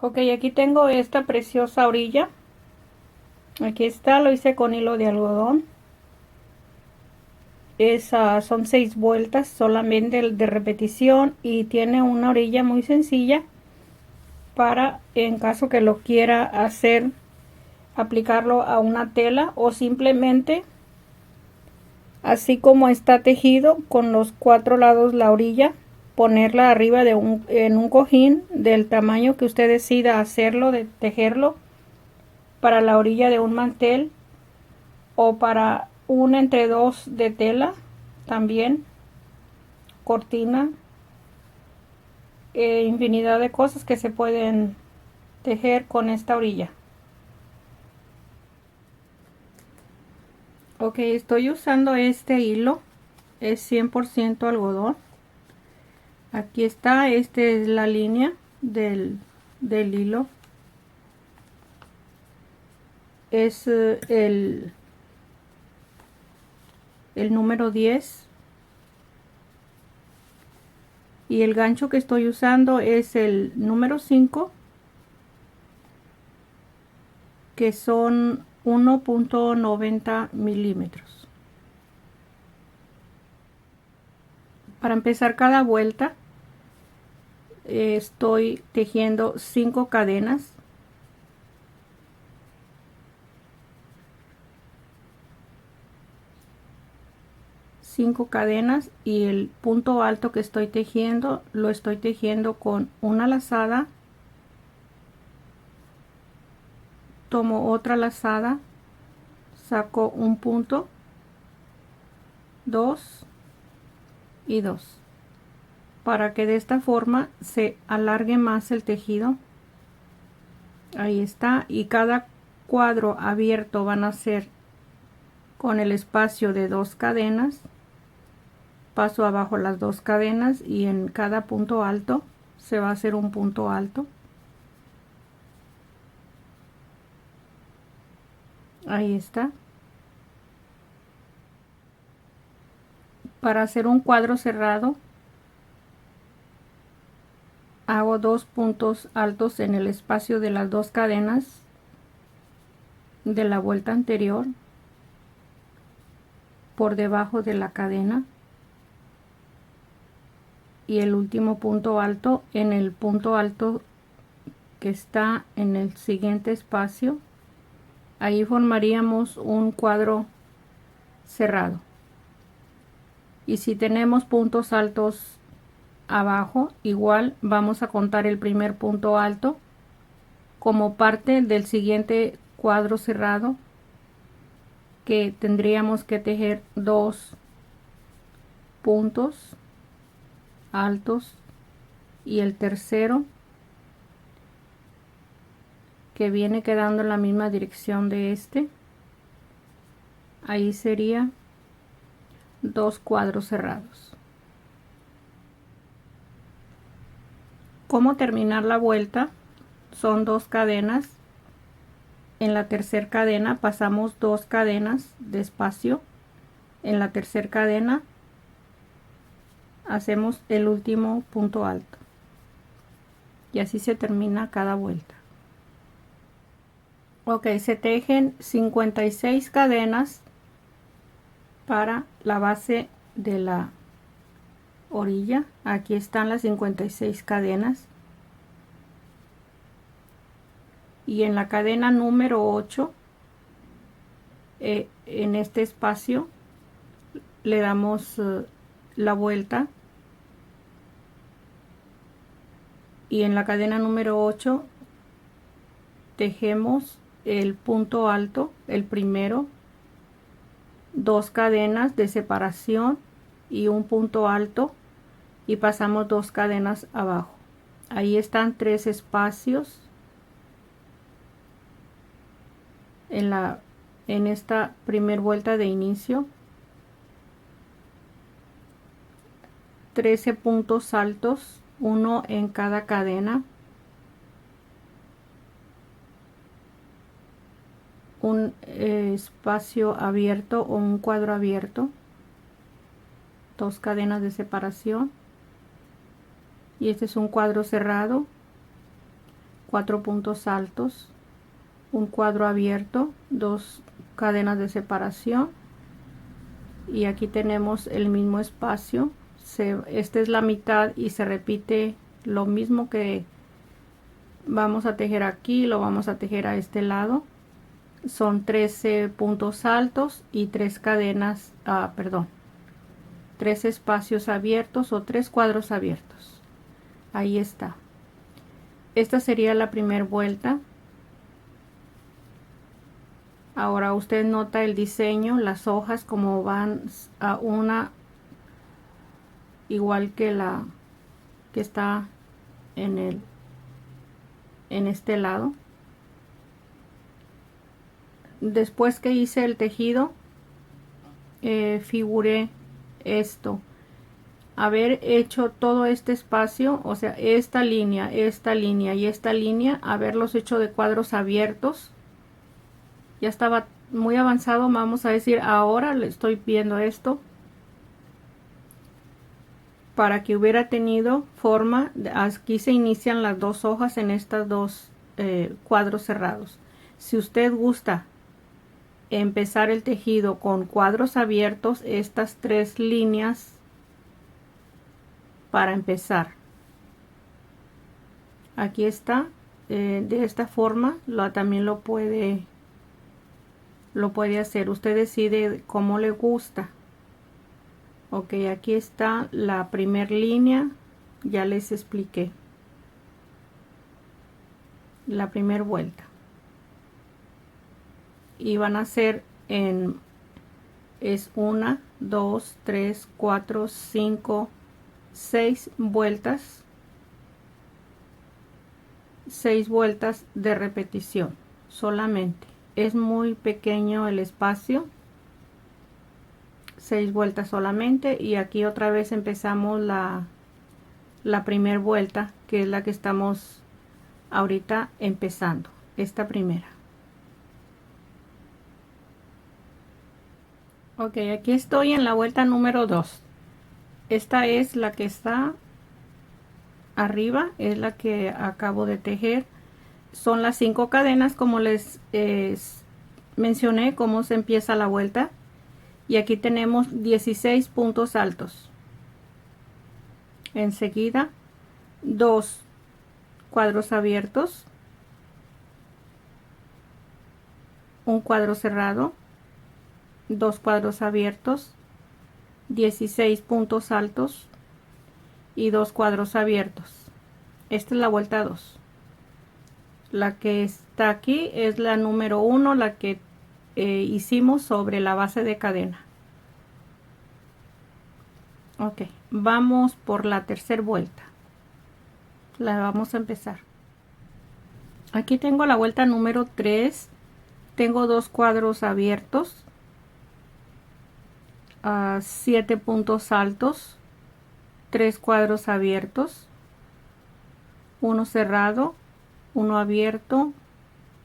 Ok, aquí tengo esta preciosa orilla. Aquí está, lo hice con hilo de algodón. Son 6 vueltas solamente de repetición y tiene una orilla muy sencilla para, en caso que lo quiera hacer, aplicarlo a una tela o simplemente así como está tejido con los 4 lados la orilla, ponerla arriba en un cojín del tamaño que usted decida hacerlo, de tejerlo para la orilla de un mantel o para un entre dos de tela, también cortina, infinidad de cosas que se pueden tejer con esta orilla. Ok, estoy usando este hilo, es 100% algodón. Aquí está, esta es la línea del hilo. Es el número 10 y el gancho que estoy usando es el número 5, que son 1.90 milímetros. Para empezar cada vuelta estoy tejiendo 5 cadenas. Y el punto alto que estoy tejiendo lo estoy tejiendo con una lazada, tomo otra lazada, saco un punto, 2 y 2, para que de esta forma se alargue más el tejido. Ahí está, y cada cuadro abierto van a ser con el espacio de 2 cadenas. Paso abajo las 2 cadenas y en cada punto alto se va a hacer un punto alto. Ahí está. Para hacer un cuadro cerrado hago 2 puntos altos en el espacio de las 2 cadenas de la vuelta anterior, por debajo de la cadena, y el último punto alto en el punto alto que está en el siguiente espacio. Ahí formaríamos un cuadro cerrado. Y si tenemos puntos altos abajo, igual vamos a contar el primer punto alto como parte del siguiente cuadro cerrado, que tendríamos que tejer 2 puntos altos y el tercero, que viene quedando en la misma dirección de este. Ahí sería 2 cuadros cerrados. ¿Cómo terminar la vuelta? Son 2 cadenas. En la tercera cadena pasamos 2 cadenas de espacio. En la tercera cadena hacemos el último punto alto y así se termina cada vuelta. Ok, se tejen 56 cadenas para la base de la orilla. Aquí están las 56 cadenas, y en la cadena número 8, en este espacio le damos la vuelta, y en la cadena número 8 tejemos el punto alto, el primero, 2 cadenas de separación y un punto alto, y pasamos 2 cadenas abajo. Ahí están 3 espacios en esta primer vuelta de inicio. 13 puntos altos, uno en cada cadena, un espacio abierto o un cuadro abierto, 2 cadenas de separación, y este es un cuadro cerrado, 4 puntos altos, un cuadro abierto, 2 cadenas de separación, y aquí tenemos el mismo espacio. Esta es la mitad y se repite lo mismo que vamos a tejer aquí, lo vamos a tejer a este lado. Son 13 puntos altos y 3 cadenas, 3 espacios abiertos o 3 cuadros abiertos. Ahí está. Esta sería la primera vuelta. Ahora usted nota el diseño, las hojas como van a una igual que la que está en este lado. Después que hice el tejido, figuré esto, haber hecho todo este espacio, o sea, esta línea y esta línea, haberlos hecho de cuadros abiertos. Ya estaba muy avanzado, vamos a decir, ahora le estoy viendo esto para que hubiera tenido forma. Aquí se inician las dos hojas en estas dos cuadros cerrados. Si usted gusta empezar el tejido con cuadros abiertos, estas 3 líneas para empezar, aquí está, de esta forma también lo puede hacer. Usted decide cómo le gusta. Ok, aquí está la primera línea, ya les expliqué la primera vuelta, y van a ser es 1, 2, 3, 4, 5, 6 vueltas, 6 vueltas de repetición solamente. Es muy pequeño el espacio, 6 vueltas solamente, y aquí otra vez empezamos la primera vuelta, que es la que estamos ahorita empezando, esta primera. Ok, aquí estoy en la vuelta número 2. Esta es la que está arriba, es la que acabo de tejer. Son las 5 cadenas, como les mencioné cómo se empieza la vuelta. Y aquí tenemos 16 puntos altos. Enseguida 2 cuadros abiertos, un cuadro cerrado, 2 cuadros abiertos, 16 puntos altos y 2 cuadros abiertos. Esta es la vuelta 2. La que está aquí es la número 1, la que hicimos sobre la base de cadena. Ok, vamos por la tercera vuelta. La vamos a empezar. Aquí tengo la vuelta número 3. Tengo 2 cuadros abiertos, 7 puntos altos, 3 cuadros abiertos, uno cerrado, uno abierto,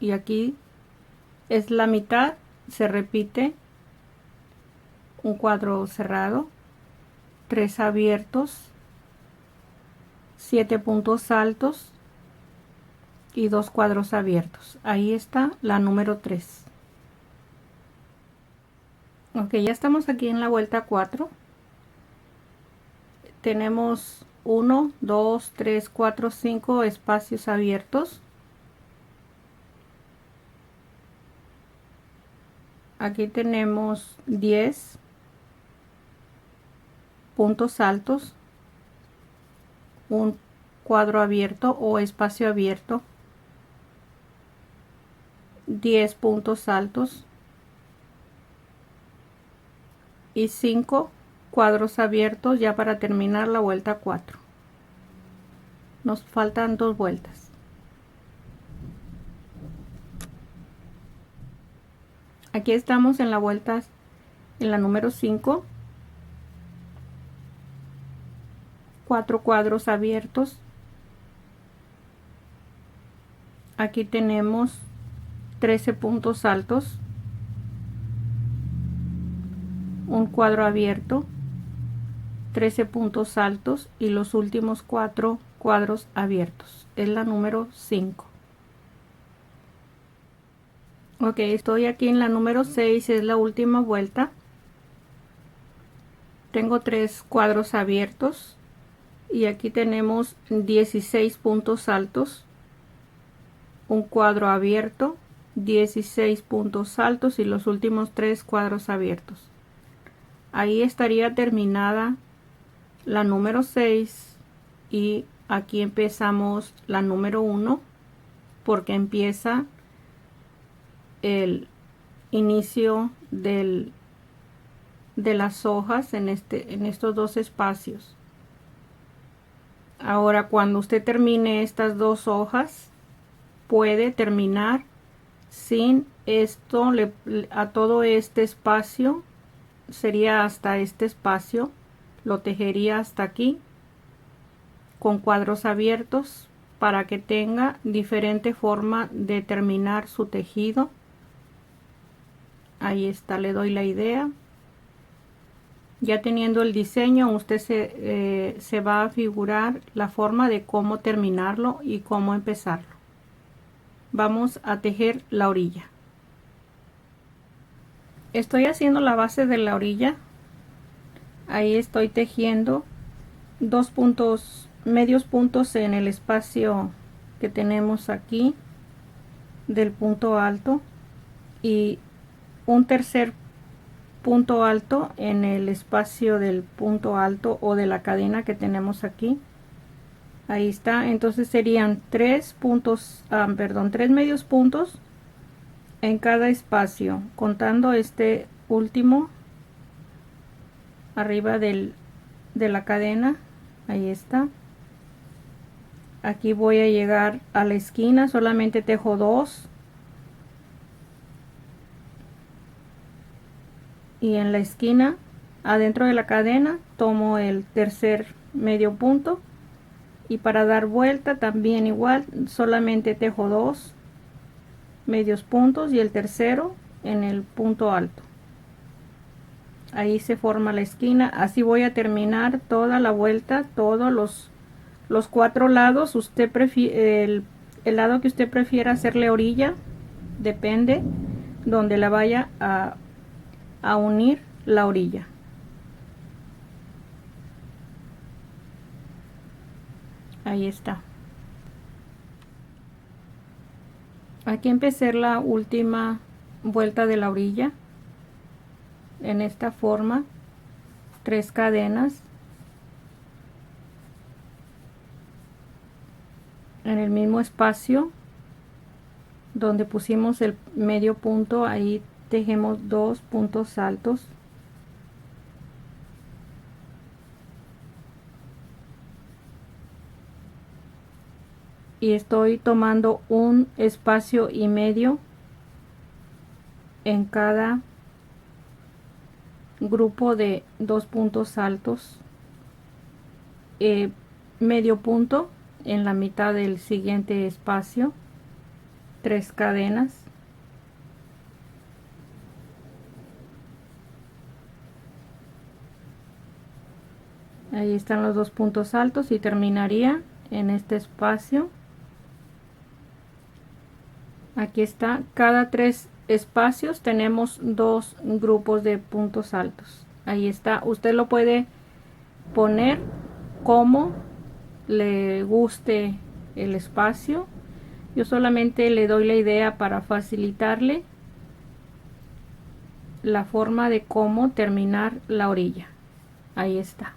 y aquí es la mitad, se repite, un cuadro cerrado, 3 abiertos, 7 puntos altos y 2 cuadros abiertos. Ahí está la número 3. Ok, ya estamos aquí en la vuelta 4. Tenemos 1, 2, 3, 4, 5 espacios abiertos. Aquí tenemos 10 puntos altos, un cuadro abierto o espacio abierto, 10 puntos altos y 5 cuadros abiertos ya para terminar la vuelta 4. Nos faltan 2 vueltas. Aquí estamos en la vuelta, en la número 5. 4 cuadros abiertos. Aquí tenemos 13 puntos altos, un cuadro abierto, 13 puntos altos y los últimos 4 cuadros abiertos. Es la número 5. Ok, estoy aquí en la número 6, es la última vuelta. Tengo 3 cuadros abiertos y aquí tenemos 16 puntos altos, un cuadro abierto, 16 puntos altos y los últimos 3 cuadros abiertos. Ahí estaría terminada la número 6 y aquí empezamos la número 1 porque empieza el inicio de las hojas en estos dos espacios. Ahora cuando usted termine estas 2 hojas puede terminar sin esto, a todo este espacio, sería hasta este espacio, lo tejería hasta aquí con cuadros abiertos para que tenga diferente forma de terminar su tejido. Ahí está, le doy la idea. Ya teniendo el diseño, usted se va a figurar la forma de cómo terminarlo y cómo empezarlo. Vamos a tejer la orilla. Estoy haciendo la base de la orilla. Ahí estoy tejiendo 2 puntos, medios puntos en el espacio que tenemos aquí del punto alto y un tercer punto alto en el espacio del punto alto o de la cadena que tenemos aquí. Ahí está, entonces serían 3 puntos, 3 medios puntos en cada espacio, contando este último arriba de la cadena. Ahí está. Aquí voy a llegar a la esquina, solamente tejo 2 y en la esquina adentro de la cadena tomo el tercer medio punto y para dar vuelta también igual, solamente tejo 2 medios puntos y el tercero en el punto alto. Ahí se forma la esquina. Así voy a terminar toda la vuelta, todos los 4 lados. Usted prefiere el lado que usted prefiera hacerle orilla, depende donde la vaya a unir la orilla. Ahí está. Aquí empecé la última vuelta de la orilla en esta forma, 3 cadenas en el mismo espacio donde pusimos el medio punto. Ahí tejemos 2 puntos altos y estoy tomando un espacio y medio en cada grupo de 2 puntos altos, medio punto en la mitad del siguiente espacio, 3 cadenas, ahí están los 2 puntos altos y terminaría en este espacio. Aquí está, cada 3 espacios tenemos 2 grupos de puntos altos. Ahí está, usted lo puede poner como le guste el espacio. Yo solamente le doy la idea para facilitarle la forma de cómo terminar la orilla. Ahí está.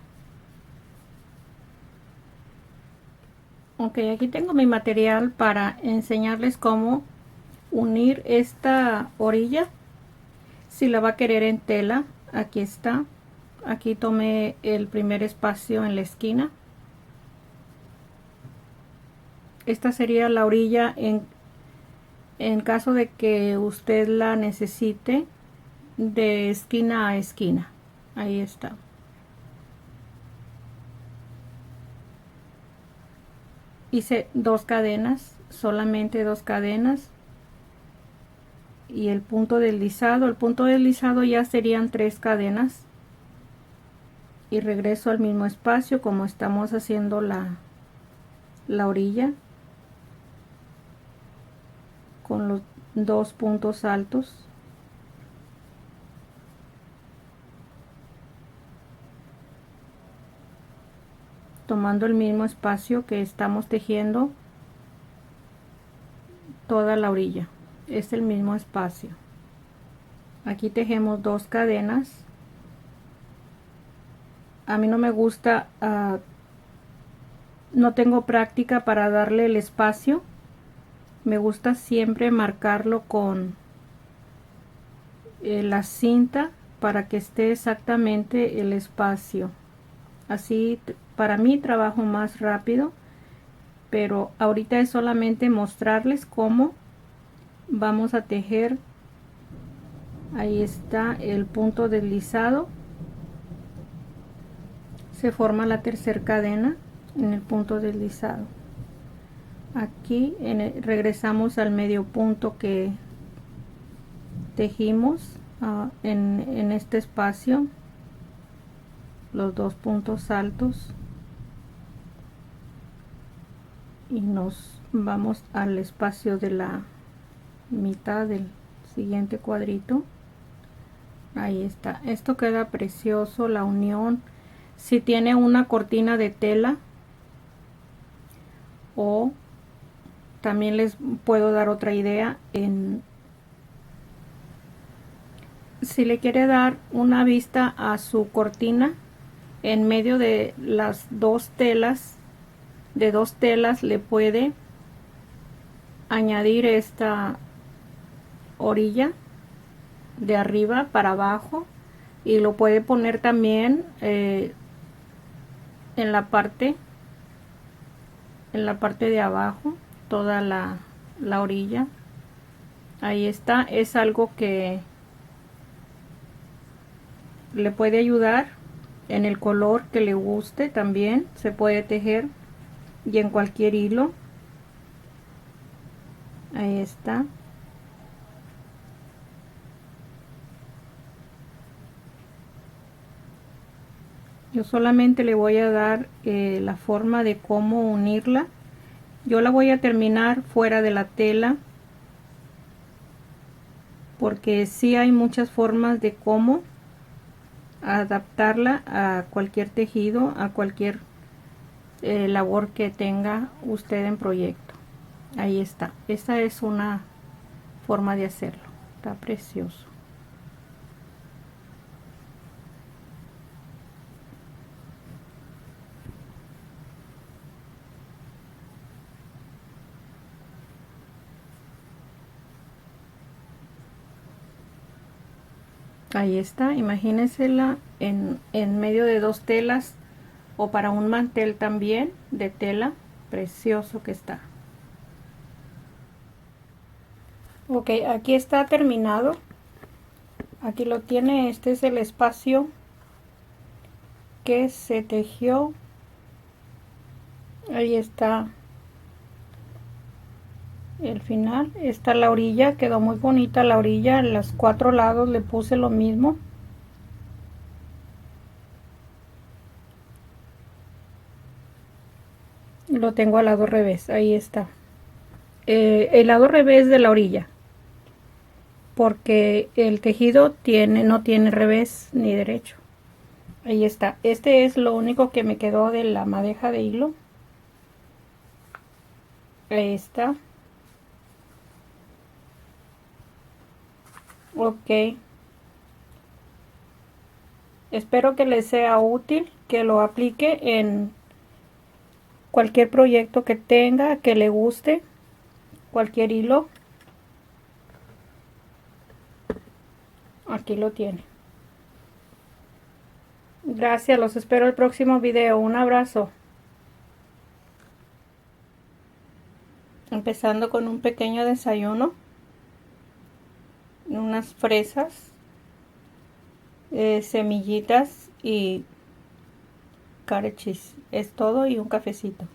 Ok, aquí tengo mi material para enseñarles cómo unir esta orilla. Si la va a querer en tela, aquí está. Aquí tomé el primer espacio en la esquina. Esta sería la orilla en caso de que usted la necesite de esquina a esquina. Ahí está. Hice 2 cadenas, solamente 2 cadenas y el punto deslizado ya serían 3 cadenas y regreso al mismo espacio como estamos haciendo la orilla. con los dos puntos altos. Tomando el mismo espacio que estamos tejiendo toda la orilla, es el mismo espacio. Aquí tejemos 2 cadenas. A mí no me gusta, no tengo práctica para darle el espacio. Me gusta siempre marcarlo con la cinta para que esté exactamente el espacio. Así para mí trabajo más rápido, pero ahorita es solamente mostrarles cómo vamos a tejer. Ahí está el punto deslizado, se forma la tercera cadena en el punto deslizado. Aquí regresamos al medio punto que tejimos en este espacio, los 2 puntos altos, y nos vamos al espacio de la mitad del siguiente cuadrito. Ahí está, esto queda precioso, la unión. Si tiene una cortina de tela, o también les puedo dar otra idea, si le quiere dar una vista a su cortina, en medio de las dos telas, le puede añadir esta orilla de arriba para abajo, y lo puede poner también en la parte de abajo, toda la orilla. Ahí está, es algo que le puede ayudar en el color que le guste. También se puede tejer y en cualquier hilo. Ahí está. Yo solamente le voy a dar la forma de cómo unirla. Yo la voy a terminar fuera de la tela, porque sí hay muchas formas de cómo adaptarla a cualquier tejido, a cualquier labor que tenga usted en proyecto. Ahí está, esta es una forma de hacerlo, está precioso. Ahí está, imagínensela en medio de 2 telas, o para un mantel también de tela, precioso que está. Ok, aquí está terminado. Aquí lo tiene, este es el espacio que se tejió. Ahí está el final, está la orilla, quedó muy bonita la orilla. En los 4 lados le puse lo mismo. Lo tengo al lado revés, ahí está. El lado revés de la orilla, porque el tejido no tiene revés ni derecho. Ahí está, este es lo único que me quedó de la madeja de hilo. Ahí está. Ok, espero que les sea útil, que lo aplique en cualquier proyecto que tenga, que le guste, cualquier hilo. Aquí lo tiene. Gracias, los espero el próximo video. Un abrazo. Empezando con un pequeño desayuno, unas fresas, semillitas y cottage cheese. Es todo, y un cafecito.